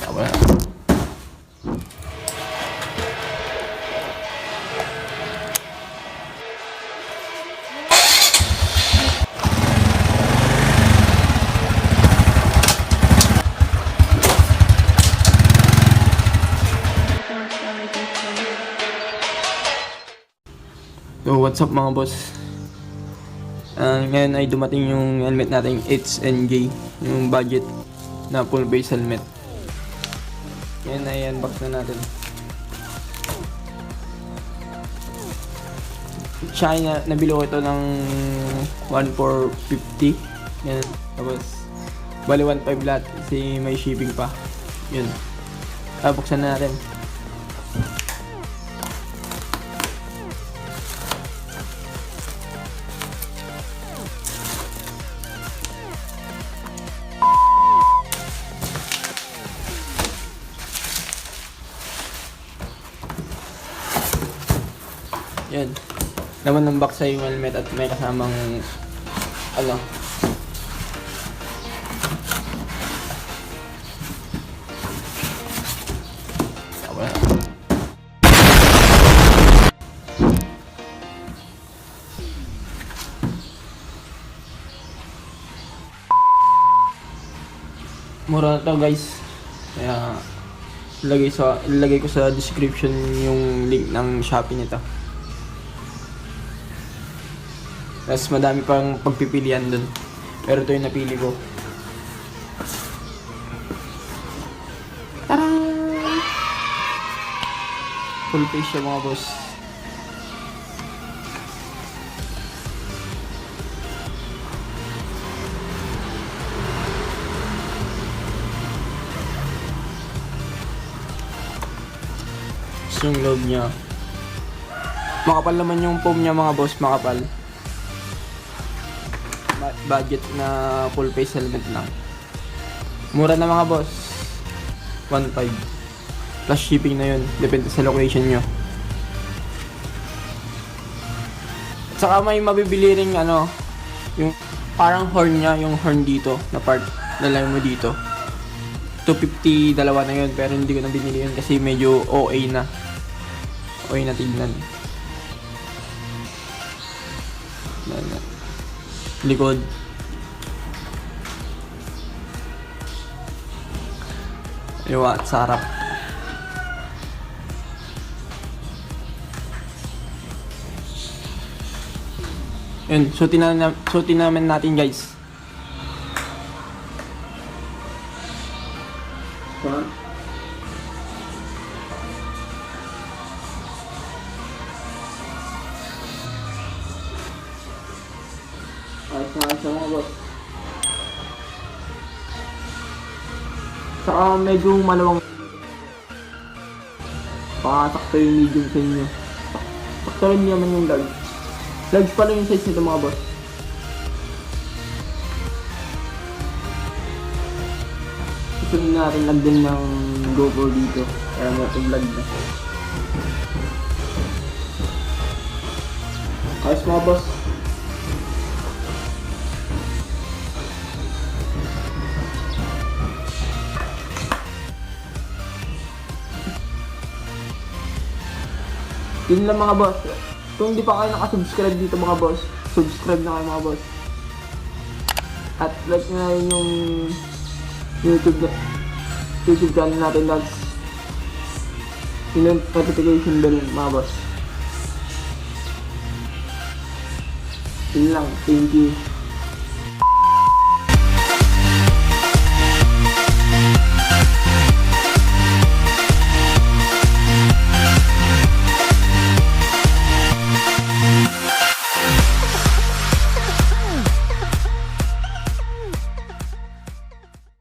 Wala. So what's up mga boss? Ngayon ay dumating yung helmet natin HNJ, yung budget na full base helmet. Ngayon ay unbox na natin. China, nabili ko ito ng 1,450. Yan. Tapos bali 1,500 lahat kasi may shipping pa. Yun. Buksan na natin. Yan. Naman ng box ay yung helmet at may kasamang ano. Wala. Mura na to guys. Kaya ilagay ko sa description yung link ng Shopee nito. Tapos madami pang pagpipilian dun. Pero ito yung napili ko. Tarang! Full face siya mga boss. Tapos yung loob niya. Makapal naman yung foam niya mga boss, makapal. Budget na full face helmet lang. Mura na mga boss. 1,500. Plus shipping na yun. Depende sa location nyo. At saka may mabibili ring ano, yung parang horn nya, yung horn dito na part, lalagay mo dito. 250 dalawa na yun, pero hindi ko na binili yun kasi medyo OA na. OA na tignan. Likod. Liwa at sa harap. Yun, suotin namin natin guys. Ayos na mga boss. Saka medyo malawang. Baka sakto yung medium sa inyo. Sakto rin naman yung large. Large pala yung size nito mga boss. Gusto natin lagyan ng GoPro dito. Kaya vlog na. Ayos mga boss. Yun lang mga boss. Kung hindi pa kayo nakasubscribe dito mga boss, subscribe na kayo mga boss. At like na rin yung YouTube channel natin, that's yung notification bell mga boss. Yun lang. Thank you.